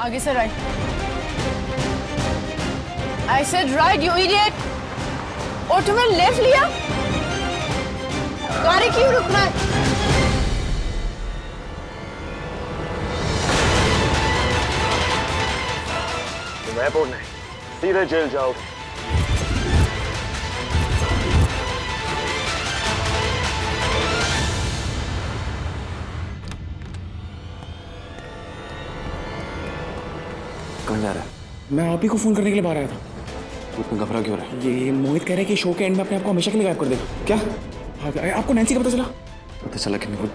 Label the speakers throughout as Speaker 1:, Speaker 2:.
Speaker 1: आगे से right. I said right you idiot. और तुम्हें लेफ्ट लिया? गाड़ी क्यों रुकना है?
Speaker 2: तुम्हें बोलना है, सीधे जेल जाओगे।
Speaker 3: कहाँ जा रहा है?
Speaker 4: मैं आप ही को फोन करने के लिए बाहर आया था।
Speaker 3: तू इतना घबरा क्यों रहा है?
Speaker 4: ये मोहित कह रहे हैं कि शो के एंड में अपने आप को हमेशा के लिए गायब कर देगा। क्या? आपको नैन्सी का पता चला?
Speaker 3: पता चला कि मेरे को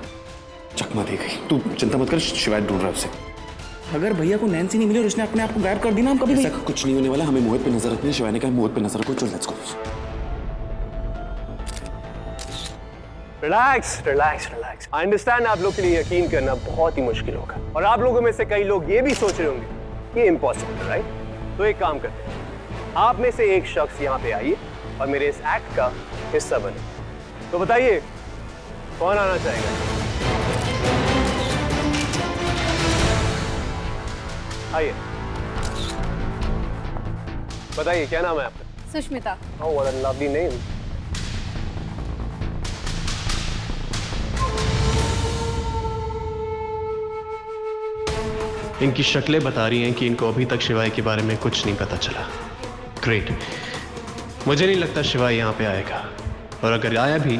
Speaker 3: चकमा दे गई। तू चिंता मत कर, शिवायत ढूंढ रहा है उससे।
Speaker 4: अगर भैया को नैन्सी नहीं मिली और उसने अपने आप को गायब कर दी ना, हम कभी
Speaker 3: ऐसा कुछ नहीं होने वाला। हमें मोहित पे नजर रखनी है। शिवाय ने कहा मोहित पे नजर रखो। चल let's go.
Speaker 2: Relax relax relax. I understand आप लोग के लिए यकीन करना बहुत ही मुश्किल होगा, और आप लोगों में से कई लोग ये भी सोच रहे होंगे कि इम्पॉसिबल है, राइट? तो एक काम करते हैं, आप में से एक शख्स यहाँ पे आइए और मेरे इस एक्ट का हिस्सा बने। तो बताइए कौन आना चाहेगा? आइए, बताइए क्या नाम है आपका?
Speaker 1: Sushmita.
Speaker 2: Oh, what a lovely name.
Speaker 5: इनकी शक्लें बता रही हैं कि इनको अभी तक शिवाय के बारे में कुछ नहीं पता चला। ग्रेट। मुझे नहीं लगता शिवाय यहाँ पे आएगा, और अगर आया भी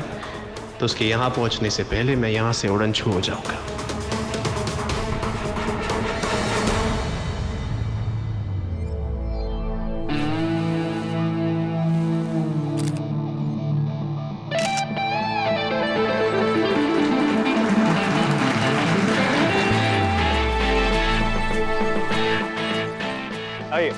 Speaker 5: तो उसके यहाँ पहुँचने से पहले मैं यहाँ से उड़न छू हो जाऊंगा।
Speaker 2: आइए।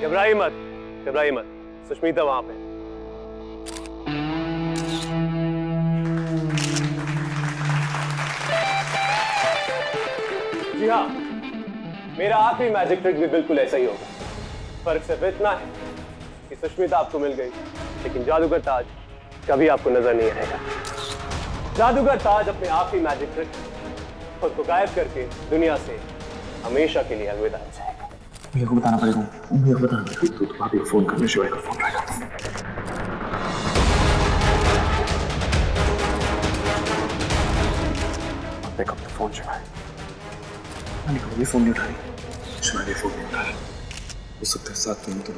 Speaker 2: घबराइए मत, घबराइए मत। सुष्मिता वहां पे। जी हाँ, मेरा आखिरी मैजिक ट्रिक भी बिल्कुल ऐसा ही होगा। फर्क सिर्फ इतना है कि सुष्मिता आपको मिल गई, लेकिन जादूगर ताज कभी आपको नजर नहीं आएगा। जादूगर ताज अपने आखिरी मैजिक ट्रिक खुद को गायब करके दुनिया से हमेशा के लिए अलविदा हो जाएगा।
Speaker 4: मेरे को बताना पड़ेगा। मेरे को बताना पड़ेगा।
Speaker 3: तू भाभी को फोन कर, शिवाय का फोन रहेगा। पिक अप द फोन शिवाय।
Speaker 4: ये फोन नहीं उठा रही।
Speaker 3: शिवाय ने फोन नहीं उठा रहा। हो सकता है साथ में तुम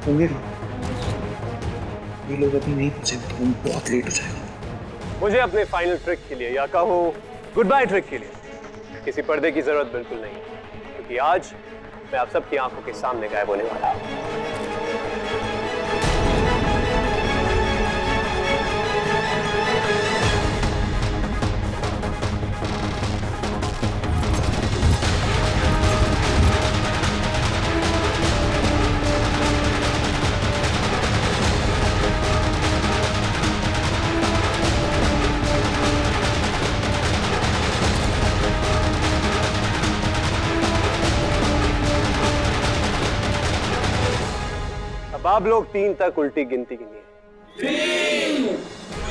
Speaker 4: होंगे भी। ये लोग अभी नहीं पहुंचे तो हम बहुत लेट हो जाएगा।
Speaker 2: मुझे अपने फाइनल ट्रिक के लिए, या कहो गुड बाय ट्रिक के लिए, किसी पर्दे की जरूरत बिल्कुल नहीं है, क्योंकि आज मैं आप सबकी आंखों के सामने गायब होने वाला हूं। अब आप लोग 3 तक उल्टी गिनती गिनिए। 3,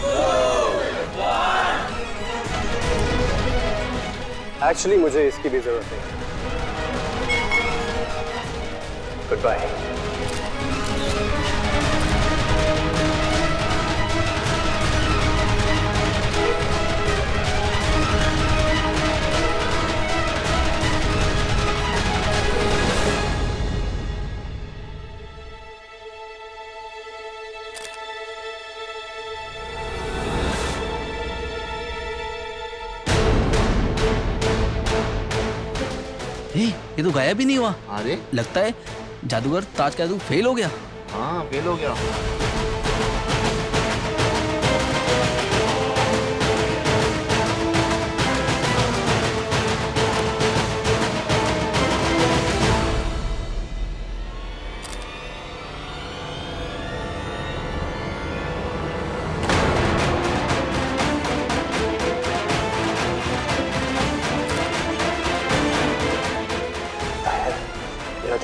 Speaker 2: 2, 1। एक्चुअली मुझे इसकी भी जरूरत है। Goodbye.
Speaker 6: ये तो गायब ही नहीं हुआ।
Speaker 7: अरे
Speaker 6: लगता है जादूगर ताज का जादू फेल हो गया।
Speaker 7: हाँ, फेल हो गया।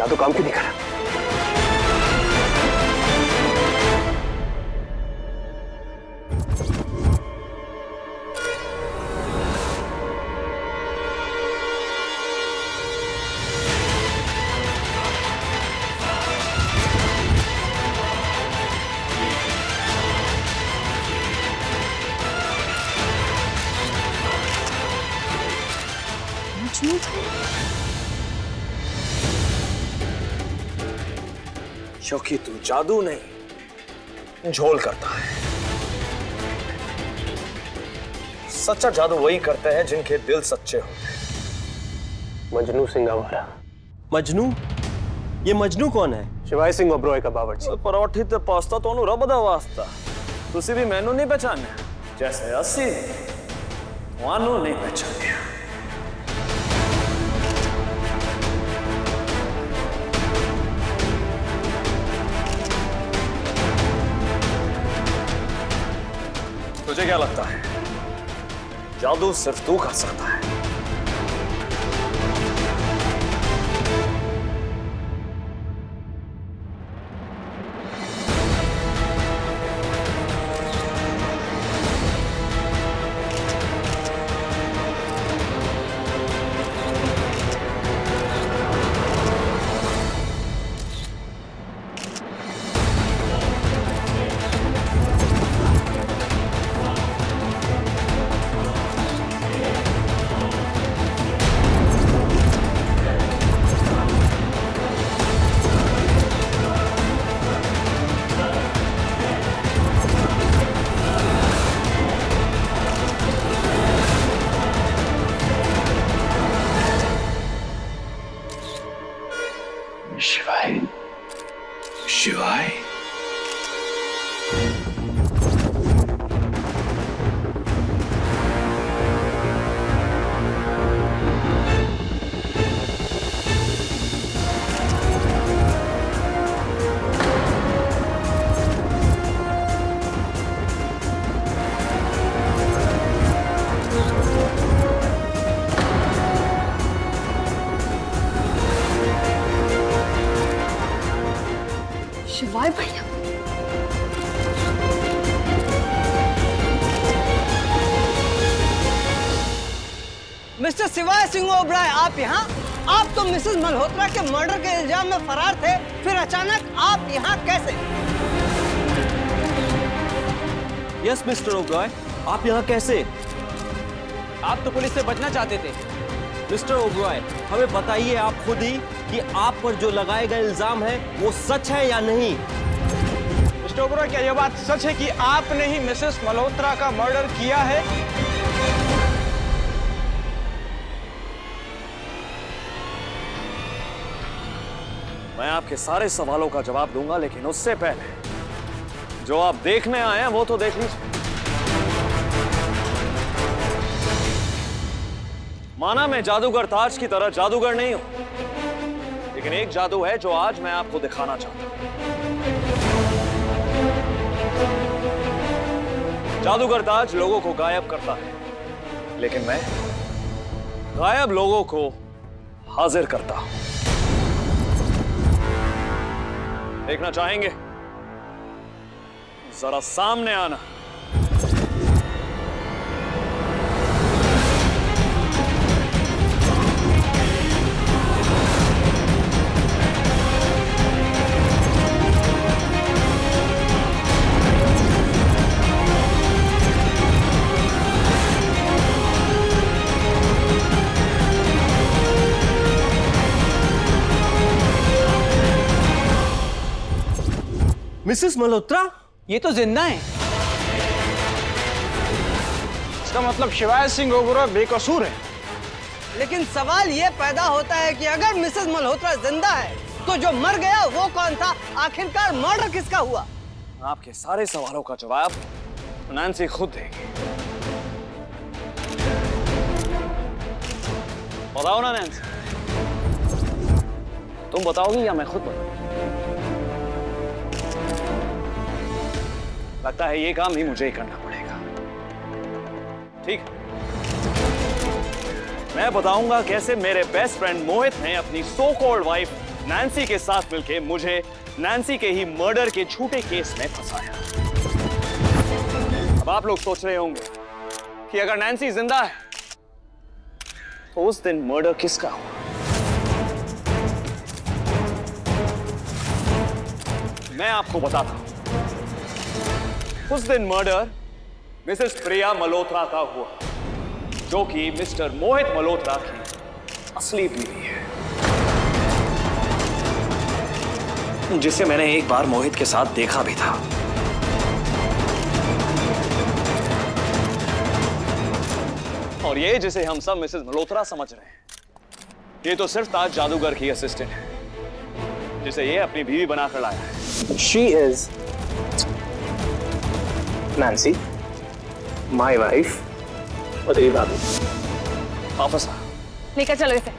Speaker 2: जादू काम क्यों नहीं कर रहा?
Speaker 4: क्योंकि तू जादू नहीं, झोल करता है। सच्चा जादू वही करते हैं जिनके दिल सच्चे होते हैं।
Speaker 2: मजनू सिंह आवारा।
Speaker 7: मजनू? ये मजनू कौन है?
Speaker 2: शिवाय सिंह ओबरॉय का बावर्ची।
Speaker 4: परोठी ते पास्ता तोनू रब दा वास्ता। तुसी भी मैनू नहीं पहचाने जैसे असी वानू नहीं पहचाने। तुझे क्या लगता है जादू सिर्फ तू कर सकता है?
Speaker 3: शिवाय, शिवाय।
Speaker 1: शिवाय भैया,
Speaker 8: मिस्टर शिवाय सिंह ओबराय, आप यहाँ? आप तो मिसेस मल्होत्रा के मर्डर के इल्जाम में फरार थे, फिर अचानक आप यहाँ कैसे?
Speaker 7: यस मिस्टर ओबराय, आप यहाँ कैसे?
Speaker 8: आप तो पुलिस से बचना चाहते थे।
Speaker 7: मिस्टर ओबराय, हमें बताइए आप खुद ही कि आप पर जो लगाए गए इल्जाम है वो सच है या नहीं?
Speaker 8: मिस्टर ओबराय, क्या यह बात सच है कि आपने ही मिसेस मल्होत्रा का मर्डर किया है?
Speaker 4: मैं आपके सारे सवालों का जवाब दूंगा, लेकिन उससे पहले जो आप देखने आए हैं वो तो देख लीजिए। माना मैं जादूगर ताज की तरह जादूगर नहीं हूं, लेकिन एक जादू है जो आज मैं आपको दिखाना चाहता हूं। जादूगर ताज लोगों को गायब करता है, लेकिन मैं गायब लोगों को हाजिर करता हूं। देखना चाहेंगे? जरा सामने आना।
Speaker 7: मिसेस मल्होत्रा?
Speaker 8: ये तो जिंदा है। इसका मतलब शिवाय सिंह ओबराय बेकसूर है। लेकिन सवाल ये पैदा होता है कि अगर मिसेस मल्होत्रा जिंदा है तो जो मर गया वो कौन था? आखिरकार मर्डर किसका हुआ?
Speaker 4: आपके सारे सवालों का जवाब नैन्सी खुद देगी। बताओ ना नैन्सी, तुम बताओगी या मैं खुद बताऊं? लगता है ये काम ही मुझे ही करना पड़ेगा। ठीक, मैं बताऊंगा कैसे मेरे बेस्ट फ्रेंड मोहित ने अपनी सो कॉल्ड वाइफ नैन्सी के साथ मिलके मुझे नैन्सी के ही मर्डर के झूठे केस में फंसाया। अब आप लोग सोच रहे होंगे कि अगर नैन्सी जिंदा है तो उस दिन मर्डर किसका हुआ? मैं आपको बताता हूं। उस दिन मर्डर मिसेस प्रिया मल्होत्रा का हुआ, जो कि मिस्टर मोहित मल्होत्रा की असली बीवी है, जिसे मैंने एक बार मोहित के साथ देखा भी था। और ये जिसे हम सब मिसेस मल्होत्रा समझ रहे हैं, ये तो सिर्फ ताज जादूगर की असिस्टेंट है, जिसे ये अपनी बीवी बनाकर लाया है।
Speaker 2: She is Nancy, my wife, और तेरी भाभी।
Speaker 4: ऑफिसर,
Speaker 1: लेकर चलो इसे।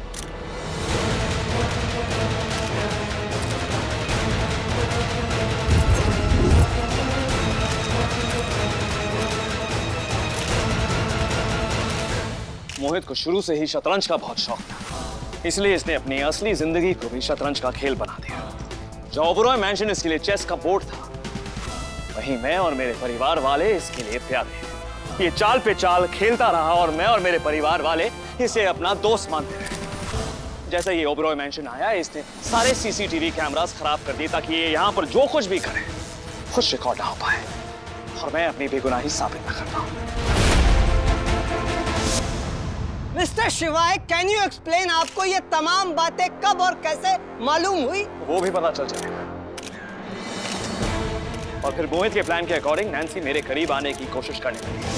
Speaker 4: मोहित को शुरू से ही शतरंज का बहुत शौक था, इसलिए इसने अपनी असली जिंदगी को भी शतरंज का खेल बना दिया। जो ओबरॉय मैंशन इसके लिए चेस का बोर्ड था, वहीं मैं और मेरे परिवार वाले इसके लिए प्यादे। ये चाल पे चाल खेलता रहा और मैं और मेरे परिवार वाले इसे अपना दोस्त मानते रहे। जैसे ये ओबरॉय मैंशन आया, इसने सारे सीसीटीवी कैमरास खराब कर दिए ताकि ये यहाँ पर जो कुछ भी करे खुद रिकॉर्ड ना हो पाए और मैं अपनी बेगुनाही साबित न कर पाऊं।
Speaker 8: मिस्टर शिवाय, कैन यू एक्सप्लेन आपको ये तमाम बातें कब और कैसे मालूम हुई?
Speaker 4: वो भी पता चल जाएगा। और फिर मोहित के प्लान के अकॉर्डिंग नैन्सी मेरे करीब आने की कोशिश करने लगी।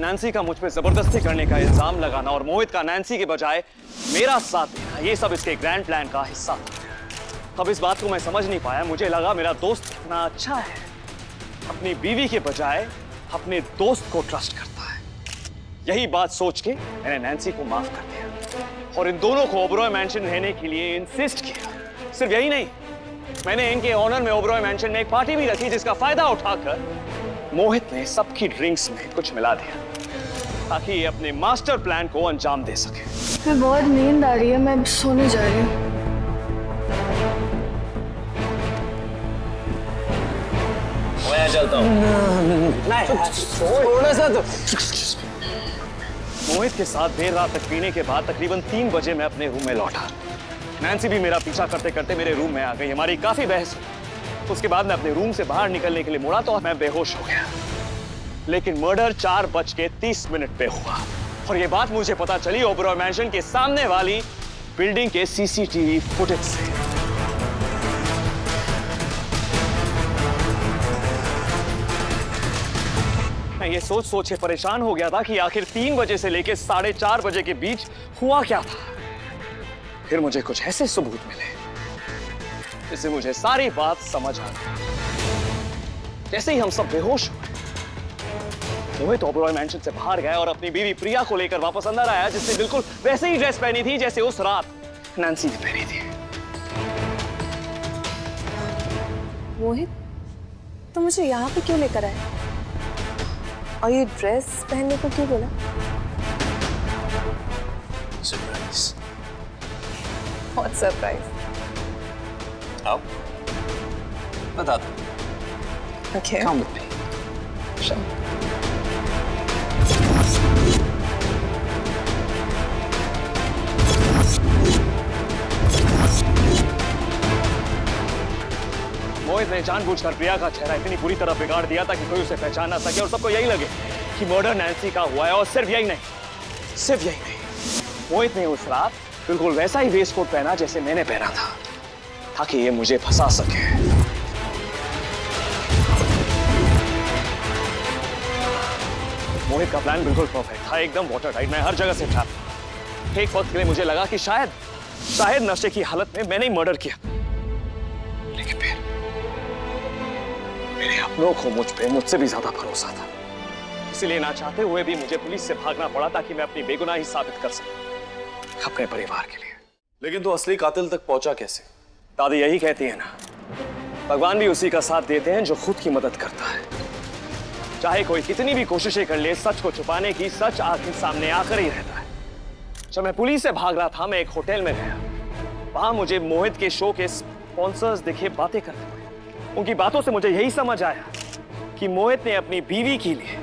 Speaker 4: नैन्सी का मुझ पे जबरदस्ती करने का इल्जाम लगाना और मोहित का नैन्सी के बजाय मेरा साथ देना, ये सब इसके ग्रैंड प्लान का हिस्सा था। अब इस बात को मैं समझ नहीं पाया। मुझे लगा मेरा दोस्त कितना अच्छा है, अपनी बीवी के बजाय अपने दोस्त को ट्रस्ट करता है। यही बात सोच के मैंने नैन्सी को माफ कर दिया और इन दोनों को ओबरॉय मैंशन रहने के लिए इंसिस्ट किया। सिर्फ यही नहीं, मैंने इनके ऑनर में ओबरॉय मैंशन में एक पार्टी भी रखी, जिसका फायदा उठाकर मोहित ने सबकी ड्रिंक्स में कुछ मिला दिया ताकि ये अपने मास्टर प्लान को अंजाम दे सके।
Speaker 1: मैं बहुत नींद आ रही है, मैं सोने जा रही हूँ।
Speaker 4: मैं चलता हूँ।
Speaker 8: थोड़ा सा तो
Speaker 4: मोहित के साथ देर रात तक पीने के बाद तकरीबन 3 बजे मैं अपने रूम में लौटा। नैन्सी भी मेरा पीछा करते करते मेरे रूम में आ गई। हमारी काफी बहस हुई। उसके बाद मैं अपने रूम से बाहर निकलने के लिए मुड़ा तो मैं बेहोश हो गया। लेकिन मर्डर 4:30 पे हुआ और ये बात मुझे पता चली ओबरॉय मैंशन के सामने वाली बिल्डिंग के सीसीटीवी फुटेज से। मैं ये सोच के परेशान हो गया था कि आखिर 3 बजे से लेकर 4:30 बजे के बीच हुआ क्या था। फिर मुझे कुछ ऐसे सबूत मिले जिससे मुझे सारी बात समझ आ गई। जैसे ही हम सब बेहोश हुए, मोहित ओबरॉय मैंशन से बाहर गया और अपनी बीवी प्रिया को लेकर वापस अंदर आया, जिसने बिल्कुल वैसे ही ड्रेस पहनी थी जैसे उस रात नैन्सी ने पहनी थी।
Speaker 1: मोहित, तो मुझे यहाँ पे क्यों लेकर आए और ये ड्रेस पहनने को क्यों बोला?
Speaker 4: सरप्राइज।
Speaker 1: बहुत सरप्राइज।
Speaker 4: आओ, बता दो।
Speaker 1: Okay.
Speaker 4: Come with me.
Speaker 1: Sure.
Speaker 4: मोहित ने जानबूझकर प्रिया का चेहरा इतनी बुरी तरह बिगाड़ दिया ताकि कोई उसे पहचान ना सके और सबको यही लगे कि मर्डर नैन्सी का हुआ है। और सिर्फ यही नहीं, मोहित ने उस रात बिल्कुल वैसा ही वेस्ट कोट पहना जैसे मैंने पहना था ताकि ये मुझे फंसा सके। मोहित का प्लान बिल्कुल परफेक्ट था, एकदम वाटर टाइट। मैं हर जगह से ट्रैप था। एक वक्त के लिए मुझे लगा कि शायद नशे की हालत में मैंने ही मर्डर किया, लेकिन फिर मेरे अपनों को मुझसे भी ज्यादा भरोसा था। कुर्सी लेना चाहते हुए भी मुझे पुलिस से भागना पड़ा ताकि मैं अपनी बेगुनाही साबित कर सकूं अपने परिवार के लिए।
Speaker 3: लेकिन तो असली कातिल तक पहुंचा कैसे?
Speaker 4: दादी यही कहती है ना, भगवान भी उसी का साथ देते हैं जो खुद की मदद करता है। चाहे कोई कितनी भी कोशिशें कर ले, सच को छुपाने की, सच आखिर सामने आकर ही रहता है। जब मैं पुलिस से भाग रहा था, मैं एक होटल में गया। वहां मुझे मोहित के शो के स्पॉन्सर्स दिखे बातें करते हुए। उनकी बातों से मुझे यही समझ आया कि मोहित ने अपनी बीवी के लिए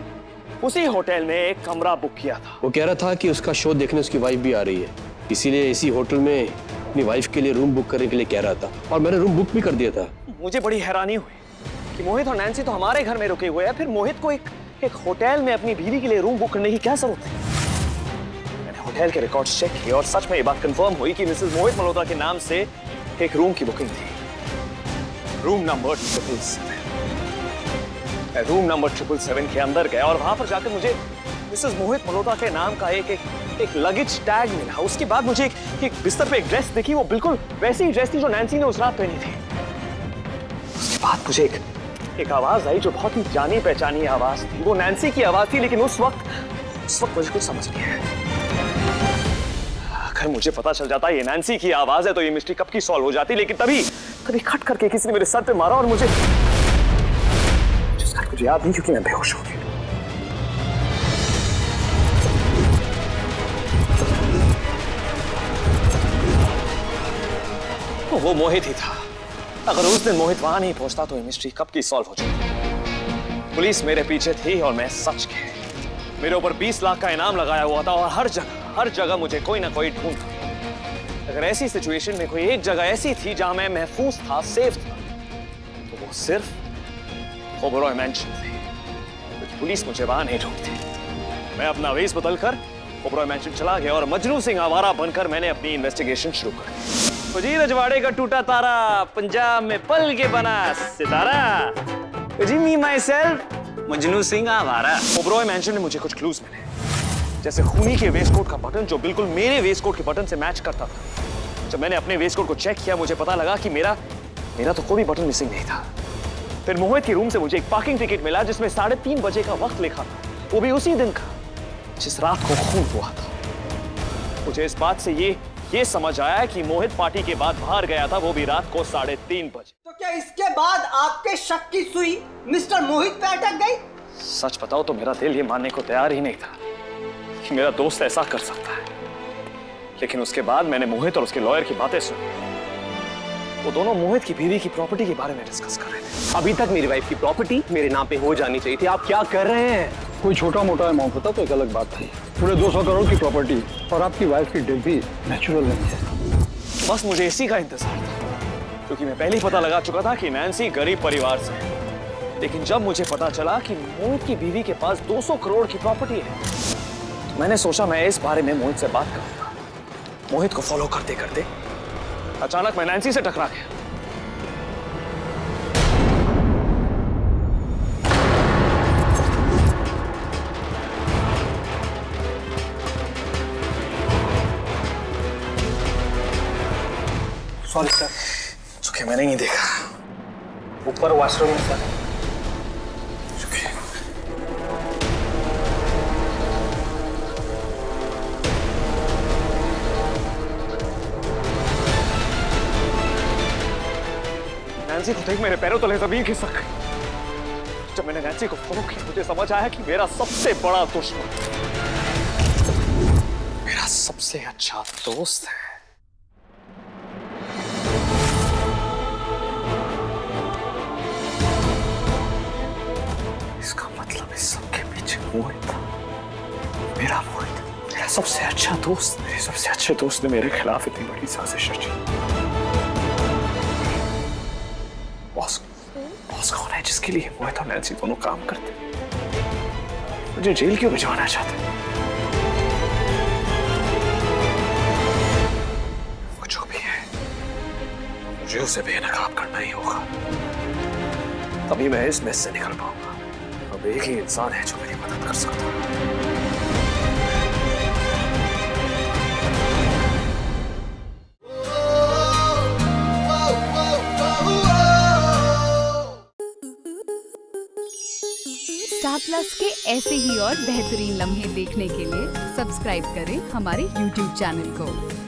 Speaker 4: उसी होटल में एक कमरा बुक किया था।
Speaker 9: वो कह रहा था कि उसका शो देखने उसकी वाइफ भी आ रही है, इसीलिए इसी होटल में अपनी वाइफ के लिए रूम बुक करने के लिए कह रहा था, और मैंने रूम बुक भी कर दिया था।
Speaker 4: मुझे बड़ी हैरानी हुई कि मोहित और नैन्सी तो हमारे घर में रुके हुए हैं, फिर मोहित को एक होटल में अपनी बीवी के लिए रूम बुक करने की क्या जरूरत है? मैंने होटल के रिकॉर्ड्स चेक किए और सच में ये बात कंफर्म हुई कि मिसेस मोहित मल्होत्रा के नाम से एक रूम की बुकिंग थी, रूम नंबर 777। मैं रूम नंबर 777 के अंदर गया और वहां पर जाकर मुझे मिसेस मोहित मल्होत्रा के नाम का एक लगेज टैग मिला। उसके बाद मुझे एक बिस्तर पे एक ड्रेस दिखी, वो बिल्कुल वैसी ही ड्रेस थी जो नैन्सी ने उस रात पहनी थी। उसके बाद मुझे एक आवाज आई जो बहुत ही जानी पहचानी आवाज थी। वो नैन्सी की आवाज थी, लेकिन उस वक्त मुझे कुछ समझ नहीं आया। अगर मुझे पता चल जाता ये नैन्सी की आवाज है तो ये मिस्ट्री कब की सॉल्व हो जाती, लेकिन तभी खट करके किसी ने मेरे सर पे मारा और मुझे याद नहीं, क्योंकि मैं बेहोश हो गया। वो मोहित ही था। अगर उस दिन मोहित वहां नहीं पहुंचता तो ये मिस्ट्री कब की सॉल्व हो जाती। पुलिस मेरे पीछे थी और मैं सच के मेरे ऊपर 20 लाख का इनाम लगाया हुआ था और हर जगह मुझे कोई ना कोई ढूंढता। अगर ऐसी सिचुएशन में कोई एक जगह ऐसी थी जहां मैं महफूज था, सेफ था, तो वो सिर्फ ओबरॉय मैंशन थी। क्योंकि पुलिस मुझे वहां नहीं ढूंढती। मैं अपना वेश बदलकर ओबरॉय मैंशन चला गया और मजनू सिंह आवारा बनकर मैंने अपनी इन्वेस्टिगेशन शुरू कर दी। तो जी रजवाड़े का टूटा तारा, पंजाब में पल के बना सितारा। जी मी माई सेल्फ मजनू सिंह आवारा। ओबरॉय मैंशन में मुझे कुछ क्लूज मिले, जैसे खूनी के वेस्टकोट का बटन जो बिल्कुल मेरे वेस्टकोट के बटन से मैच करता था। जब मैंने अपने वेस्टकोट को चेक किया, मुझे पता लगा कि मेरा तो कोई भी बटन मिसिंग नहीं था। फिर मोहित के रूम से मुझे एक पार्किंग टिकट मिला जिसमें 3:30 बजे का वक्त लिखा था, वो भी उसी दिन का जिस रात को खून हुआ था। मुझे इस बात से ये समझ आया कि मोहित पार्टी के बाद बाहर गया था, वो भी रात को 3:30 बजे।
Speaker 8: तो क्या इसके बाद आपके शक की सुई मिस्टर मोहित पे अटक गई?
Speaker 4: सच बताओ तो मेरा दिल ये मानने को तैयार ही नहीं था कि मेरा दोस्त ऐसा कर सकता है। लेकिन उसके बाद मैंने मोहित और उसके लॉयर की बातें सुनी। वो दोनों मोहित की बीवी की प्रॉपर्टी के बारे में डिस्कस कर रहे थे।
Speaker 2: अभी तक मेरी वाइफ की प्रॉपर्टी मेरे नाम पे हो जानी चाहिए थी। आप क्या कर रहे हैं?
Speaker 10: कोई छोटा मोटा अमाउंट होता तो एक अलग बात थी। पूरे 200 करोड़ की प्रॉपर्टी और आपकी वाइफ की डेथ भी नेचुरल नहीं है।
Speaker 4: बस मुझे इसी का इंतजार था, क्योंकि मैं पहले ही पता लगा चुका था कि नैन्सी गरीब परिवार से है। लेकिन जब मुझे पता चला कि मोहित की बीवी के पास 200 करोड़ की प्रॉपर्टी है, तो मैंने सोचा मैं इस बारे में मोहित से बात करूंगा। मोहित को फॉलो करते करते अचानक मैं नैन्सी से टकरा गया।
Speaker 2: Sorry sir.
Speaker 4: चुके मैंने नहीं देखा।
Speaker 2: ऊपर वॉशरूम में सर।
Speaker 4: चुके। नैन्सी को देख मेरे पैरों तले जमीन खिसक गई। जब मैंने नैन्सी को फॉलो किया, मुझे समझ आया कि मेरा सबसे बड़ा दुश्मन मेरा सबसे अच्छा दोस्त है। इसका मतलब इस सबके पीछे मोहित था, मेरा मोहित, मेरा सबसे अच्छा दोस्त। मेरे सबसे अच्छे दोस्त ने मेरे खिलाफ इतनी बड़ी साजिश रची। बॉस कौन है जिसके लिए मोहित और नैन्सी दोनों काम करते? मुझे जेल क्यों भिजवाना चाहते? वो जो भी है, मुझे उसे बेनकाब करना ही होगा, तभी मैं इस मेस से निकल पाऊंगा। अब एक ही इंसान है जो मेरी मदद कर सकता है।
Speaker 11: स्टार प्लस के ऐसे ही और बेहतरीन लम्हे देखने के लिए सब्सक्राइब करें हमारे YouTube चैनल को।